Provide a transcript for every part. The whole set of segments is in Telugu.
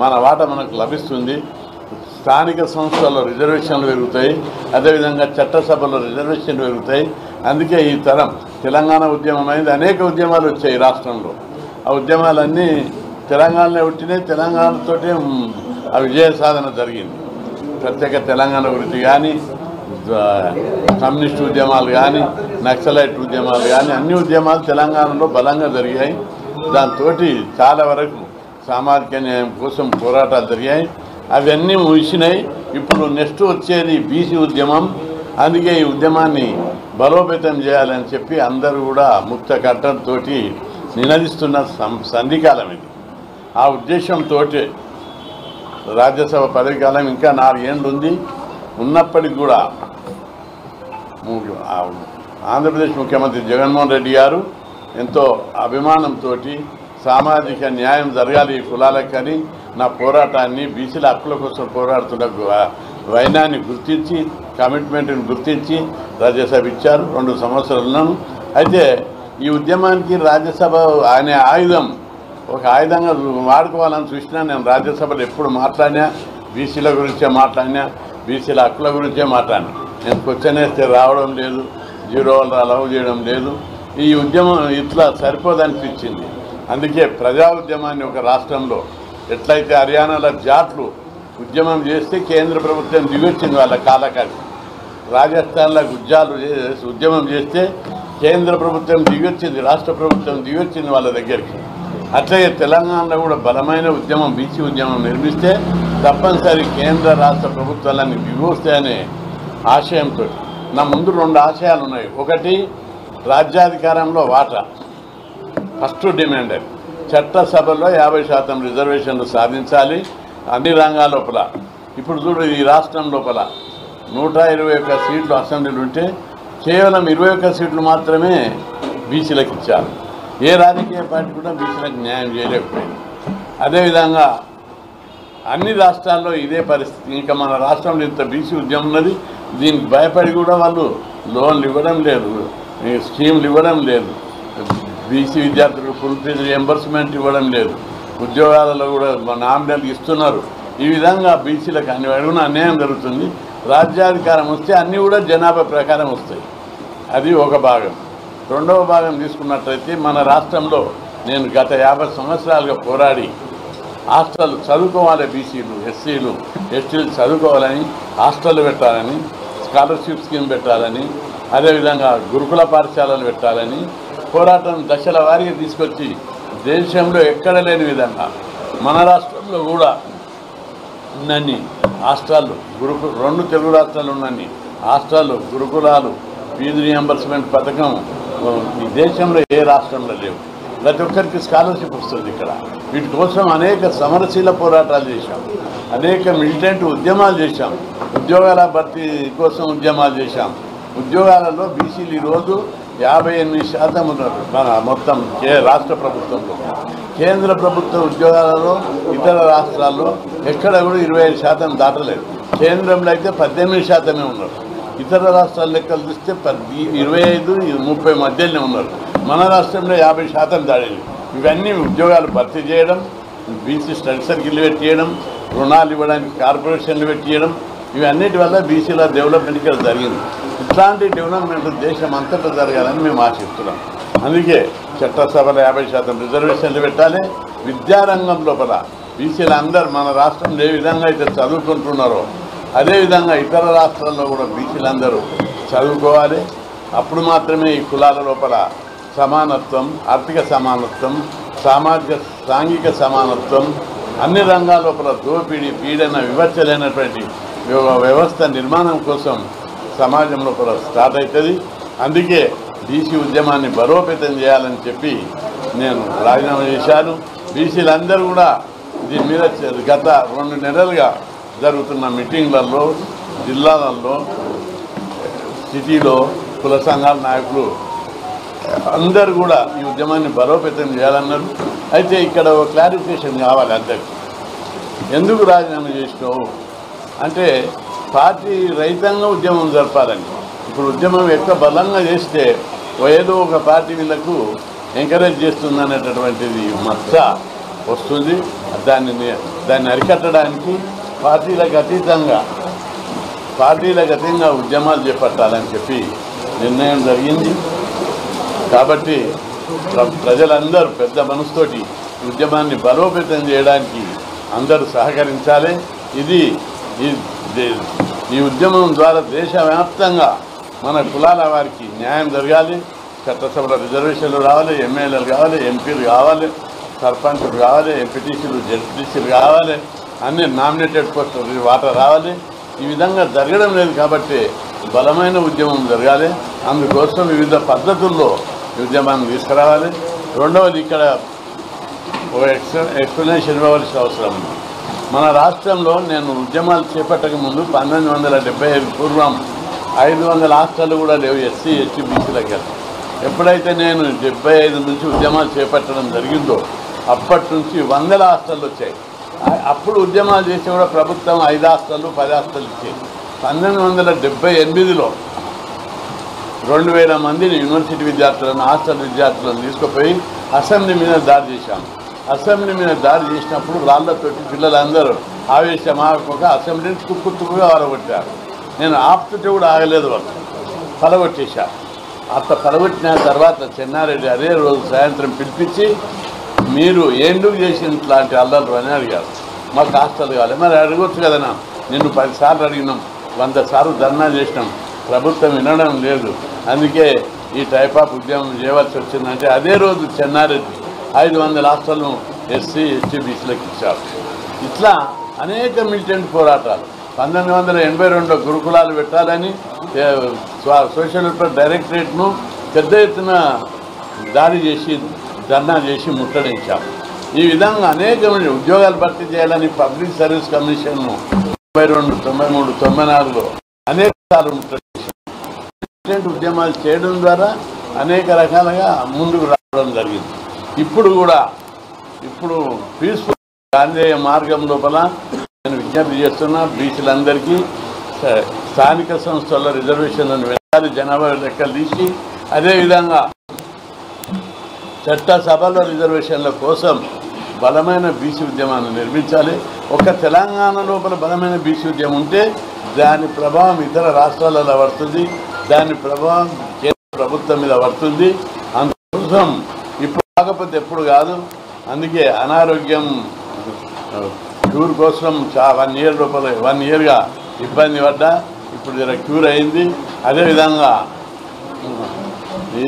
మన వాటా మనకు లభిస్తుంది. స్థానిక సంస్థల్లో రిజర్వేషన్లు పెరుగుతాయి, అదేవిధంగా చట్టసభలో రిజర్వేషన్లు పెరుగుతాయి. అందుకే ఈ తరం తెలంగాణ ఉద్యమం అనేది అనేక ఉద్యమాలు వచ్చాయి రాష్ట్రంలో. ఆ ఉద్యమాలన్నీ తెలంగాణలో పుట్టినాయి, తెలంగాణతోటే ఆ విజయ సాధన జరిగింది. ప్రత్యేక తెలంగాణ గురించి కానీ, కమ్యూనిస్టు ఉద్యమాలు కానీ, నక్సలైట్ ఉద్యమాలు కానీ, అన్ని ఉద్యమాలు తెలంగాణలో బలంగా జరిగాయి. దాంతో చాలా వరకు సామాజిక న్యాయం కోసం పోరాటాలు జరిగాయి. అవన్నీ ముగిసినాయి. ఇప్పుడు నెక్స్ట్ వచ్చేది బీసీ ఉద్యమం. అందుకే ఈ ఉద్యమాన్ని బలోపేతం చేయాలని చెప్పి అందరూ కూడా ముక్త కట్టంతో నినదిస్తున్న సంధికాలం ఇది. ఆ ఉద్దేశంతో రాజ్యసభ పదవి కాలం ఇంకా 4 ఏళ్ళు ఉంది. ఉన్నప్పటికీ కూడా ఆంధ్రప్రదేశ్ ముఖ్యమంత్రి జగన్మోహన్ రెడ్డి గారు ఎంతో అభిమానంతో సామాజిక న్యాయం జరగాలి ఈ కులాలకని నా పోరాటాన్ని, బీసీల హక్కుల కోసం పోరాడుతున్న వైనాన్ని గుర్తించి, కమిట్మెంట్ని గుర్తించి రాజ్యసభ ఇచ్చారు. 2 సంవత్సరాలను. అయితే ఈ ఉద్యమానికి రాజ్యసభ అనే ఆయుధం ఒక ఆయుధంగా వాడుకోవాలని చూసినా నేను రాజ్యసభలో ఎప్పుడు మాట్లాడినా బీసీల గురించే మాట్లాడినా, బీసీల హక్కుల గురించే మాట్లాడినా. నేను క్వశ్చన్ వేస్తే రావడం లేదు, 0 అలవ్ చేయడం లేదు. ఈ ఉద్యమం ఇట్లా సరిపోదనిపించింది. అందుకే ప్రజా ఉద్యమాన్ని ఒక రాష్ట్రంలో ఎట్లయితే హర్యానాలో జాట్లు ఉద్యమం చేస్తే కేంద్ర ప్రభుత్వం దిగొచ్చింది వాళ్ళ కాలకాలి, రాజస్థాన్లో గుజ్జాలు ఉద్యమం చేస్తే కేంద్ర ప్రభుత్వం దిగొచ్చింది, రాష్ట్ర ప్రభుత్వం దిగొచ్చింది వాళ్ళ దగ్గరికి. అట్లాగే తెలంగాణలో కూడా బలమైన ఉద్యమం, బీసీ ఉద్యమం నిర్మిస్తే తప్పనిసరి కేంద్ర రాష్ట్ర ప్రభుత్వాలన్నీ దిగొస్తాయనే ఆశయంతో నా ముందు 2 ఆశయాలు ఉన్నాయి. ఒకటి, రాజ్యాధికారంలో వాటా. ఫస్ట్ డిమాండ్ అది చట్టసభలో 50% రిజర్వేషన్లు సాధించాలి అన్ని రంగాల లోపల. ఇప్పుడు చూడు, ఈ రాష్ట్రం లోపల 121 సీట్లు అసెంబ్లీలు ఉంటే కేవలం 21 సీట్లు మాత్రమే బీసీలకు ఇచ్చారు. ఏ రాజకీయ పార్టీ కూడా బీసీలకు న్యాయం చేయలేకపోయింది. అదేవిధంగా అన్ని రాష్ట్రాల్లో ఇదే పరిస్థితి. ఇంకా మన రాష్ట్రంలో ఇంత బీసీ ఉద్యమం ఉన్నది, దీనికి భయపడి కూడా వాళ్ళు లోన్లు ఇవ్వడం లేదు, స్కీమ్లు ఇవ్వడం లేదు, బీసీ విద్యార్థులకు ఫుల్ ఫీజు రియంబర్స్మెంట్ ఇవ్వడం లేదు, ఉద్యోగాలలో కూడా నామినల్కి ఇస్తున్నారు. ఈ విధంగా బీసీలకు అన్ని అడుగున అన్యాయం జరుగుతుంది. రాజ్యాధికారం వస్తే అన్నీ కూడా జనాభా ప్రకారం వస్తాయి. అది ఒక భాగం. రెండవ భాగం తీసుకున్నట్లయితే మన రాష్ట్రంలో నేను గత 50 సంవత్సరాలుగా పోరాడి హాస్టల్ చదువుకోవాలి, బీసీలు ఎస్సీలు ఎస్టీలు చదువుకోవాలని హాస్టల్ పెట్టాలని, స్కాలర్షిప్ స్కీమ్ పెట్టాలని, అదేవిధంగా గురుకుల పాఠశాలలు పెట్టాలని పోరాటం దశల వారీగా తీసుకొచ్చి దేశంలో ఎక్కడ లేని విధంగా మన రాష్ట్రంలో కూడా ఉన్నన్ని హాస్టళ్ళు, 2 తెలుగు రాష్ట్రాలు ఉన్నన్ని హాస్టళ్ళు, గురుకులాలు, ఫీజు రియంబర్స్మెంట్ పథకం ఈ దేశంలో ఏ రాష్ట్రంలో లేవు. ప్రతి ఒక్కరికి స్కాలర్షిప్ వస్తుంది ఇక్కడ. వీటి కోసం అనేక సమరశీల పోరాటాలు చేశాం, అనేక మిలిటెంట్ ఉద్యమాలు చేశాం, ఉద్యోగాల భర్తీ కోసం ఉద్యమాలు చేశాం. ఉద్యోగాలలో బీసీలు ఈరోజు 58% ఉన్నారు మన మొత్తం రాష్ట్ర ప్రభుత్వంలో. కేంద్ర ప్రభుత్వ ఉద్యోగాలలో ఇతర రాష్ట్రాల్లో ఎక్కడ కూడా 25% దాటలేదు. కేంద్రంలో అయితే 18% ఉన్నారు. ఇతర రాష్ట్రాల లెక్కలు చూస్తే 25-30 మధ్యలోనే ఉన్నారు. మన రాష్ట్రంలో 50% దాడింది. ఇవన్నీ ఉద్యోగాలు భర్తీ చేయడం, బీసీ స్టడీ సర్కిల్ పెట్టేయడం, రుణాలు ఇవ్వడానికి కార్పొరేషన్లు పెట్టేయడం, ఇవన్నిటి వల్ల బీసీల డెవలప్మెంట్ ఇక్కడ జరిగింది. ఇట్లాంటి డెవలప్మెంట్ దేశం అంతటా జరగాలని మేము ఆశిస్తున్నాం. అందుకే చట్టసభలో 50% రిజర్వేషన్లు పెట్టాలి. విద్యారంగం లోపల బీసీలు అందరూ మన రాష్ట్రంలో ఏ విధంగా అయితే చదువుకుంటున్నారో అదేవిధంగా ఇతర రాష్ట్రాల్లో కూడా బీసీలందరూ చదువుకోవాలి. అప్పుడు మాత్రమే ఈ కులాల లోపల సమానత్వం, ఆర్థిక సమానత్వం, సాంఘిక సమానత్వం, అన్ని రంగాల లోపల దోపిడీ, పీడన, వివక్ష లేనటువంటి వ్యవస్థ నిర్మాణం కోసం సమాజం లోపల స్టార్ట్ అవుతుంది. అందుకే బీసీ ఉద్యమాన్ని బలోపేతం చేయాలని చెప్పి నేను రాజీనామా చేశాను. బీసీలందరూ కూడా దీని మీద గత 2 నెలలుగా జరుగుతున్న మీటింగ్లలో, జిల్లాలలో, సిటీలో కుల సంఘాల నాయకులు అందరూ కూడా ఈ ఉద్యమాన్ని బలోపేతం చేయాలన్నారు. అయితే ఇక్కడ ఒక క్లారిఫికేషన్ కావాలి అందరికీ. ఎందుకు రాజీనామా చేసినావు అంటే పార్టీ రైతాంగ ఉద్యమం జరపాలని. ఇప్పుడు ఉద్యమం ఎక్కువ బలంగా చేస్తే ఏదో ఒక పార్టీ వీళ్ళకు ఎంకరేజ్ చేస్తుందనేటటువంటిది మచ్చ వస్తుంది. దాన్ని అరికట్టడానికి పార్టీలకు అతీతంగా ఉద్యమాలు చేపట్టాలని చెప్పి నిర్ణయం జరిగింది. కాబట్టి ప్రజలందరూ పెద్ద మనసుతోటి ఉద్యమాన్ని బలోపేతం చేయడానికి అందరూ సహకరించాలి. ఈ ఉద్యమం ద్వారా దేశవ్యాప్తంగా మన కులాల వారికి న్యాయం జరగాలి. చట్టసభలో రిజర్వేషన్లు రావాలి, ఎమ్మెల్యేలు కావాలి, ఎంపీలు కావాలి, సర్పంచులు కావాలి, ఎంపీటీసీలు, జెడ్పీటీసీలు కావాలి, అన్ని నామినేటెడ్ పోస్టులు వాటా రావాలి. ఈ విధంగా జరగడం లేదు కాబట్టి బలమైన ఉద్యమం జరగాలి. అందుకోసం వివిధ పద్ధతుల్లో ఉద్యమాన్ని తీసుకురావాలి. రెండవది, ఇక్కడ ఒక ఎక్స్ప్లెనేషన్ ఇవ్వవలసిన అవసరం ఉంది. మన రాష్ట్రంలో నేను ఉద్యమాలు చేపట్టక ముందు 1975 పూర్వం 500 హాస్టళ్ళు కూడా లేవు ఎస్సీ ఎస్టీ బీసీలకు. ఎప్పుడైతే నేను 75 నుంచి ఉద్యమాలు చేపట్టడం జరిగిందో అప్పటి నుంచి 100 హాస్టళ్ళు వచ్చాయి. అప్పుడు ఉద్యమాలు చేసి కూడా ప్రభుత్వం 5 హాస్టళ్ళు 10 హాస్టళ్ళు ఇచ్చేది. 1978లో 2000 మందిని యూనివర్సిటీ విద్యార్థులను, హాస్టల్ విద్యార్థులను తీసుకుపోయి అసెంబ్లీ మీద దాడి చేశాము. అసెంబ్లీ మీద దాడి చేసినప్పుడు రాళ్లతోటి పిల్లలందరూ ఆవేశమాగక అసెంబ్లీని తుక్కుగా పలగొట్టారు. నేను ఆపుతుంటే కూడా ఆగలేదు, వాళ్ళు పలగొట్టేశారు. అంత పలగొట్టిన తర్వాత చెన్నారెడ్డి అదే రోజు సాయంత్రం పిలిపించి, మీరు ఎందుకు చేసిన ఇట్లాంటి అల్లర్లు అని అడిగారు. మాకు హాస్టల్ కావాలి. మరి అడగొచ్చు కదనా, నిన్ను 10 సార్లు అడిగినాం, 100 సార్లు ధర్నా చేసినాం, ప్రభుత్వం వినడం లేదు, అందుకే ఈ టైప్ ఆఫ్ ఉద్యమం చేయవలసి వచ్చిందంటే అదే రోజు చెన్నారెడ్డి 500 హాస్టల్ను ఎస్సీ ఎస్టీ బీసీలకు ఇచ్చారు. ఇట్లా అనేక మిలిటెంట్ పోరాటాలు. 1982లో గురుకులాలు పెట్టాలని సోషల్ వెల్ఫేర్ డైరెక్టరేట్ను పెద్ద ఎత్తున దాడి చేసి ధర్నా చేసి ముట్టడించాం. ఈ విధంగా అనేక ఉద్యోగాలు భర్తీ చేయాలని పబ్లిక్ సర్వీస్ కమిషన్ను 92, 93, 94లో అనేక సార్లు ముట్టడించాం. ఉద్యమాలు చేయడం ద్వారా అనేక రకాలుగా ముందుకు రావడం జరిగింది. ఇప్పుడు పీస్ఫుల్ గాంధేయ మార్గం లోపల నేను విజ్ఞప్తి చేస్తున్నా, బీసీలందరికీ స్థానిక సంస్థల్లో రిజర్వేషన్లను వెళ్ళాలి, జనాభా లెక్కలు తీసి, అదేవిధంగా చట్టసభలో రిజర్వేషన్ల కోసం బలమైన బీసీ ఉద్యమాన్ని నిర్మించాలి. ఒక తెలంగాణ లోపల బలమైన బీసీ ఉద్యమం ఉంటే దాని ప్రభావం ఇతర రాష్ట్రాలలో పడుతుంది, దాని ప్రభావం కేంద్ర ప్రభుత్వం మీద పడుతుంది. అందుకోసం ఇప్పుడు కాకపోతే ఎప్పుడు కాదు. అందుకే అనారోగ్యం క్యూర్ కోసం 1 ఇయర్గా ఇబ్బంది పడ్డా, ఇప్పుడు క్యూర్ అయింది. అదేవిధంగా ఈ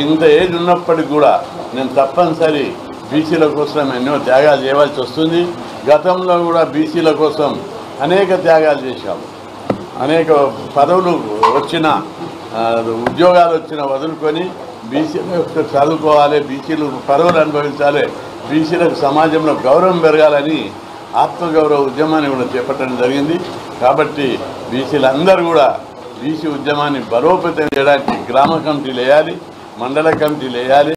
ఇంత ఏజ్ ఉన్నప్పటికి కూడా నేను తప్పనిసరి బీసీల కోసం ఎన్నో త్యాగాలు చేయవలసి వస్తుంది. గతంలో కూడా బీసీల కోసం అనేక త్యాగాలు చేశాము. అనేక పదవులు వచ్చిన, ఉద్యోగాలు వచ్చిన వదులుకొని బీసీలకు చదువుకోవాలి, బీసీలు పదవులు అనుభవించాలి, బీసీలకు సమాజంలో గౌరవం పెరగాలని ఆత్మగౌరవ ఉద్యమాన్ని కూడా చేపట్టడం జరిగింది. కాబట్టి బీసీలందరూ కూడా బీసీ ఉద్యమాన్ని బలోపేతం చేయడానికి గ్రామ కమిటీలు వేయాలి, మండల కమిటీలు వేయాలి.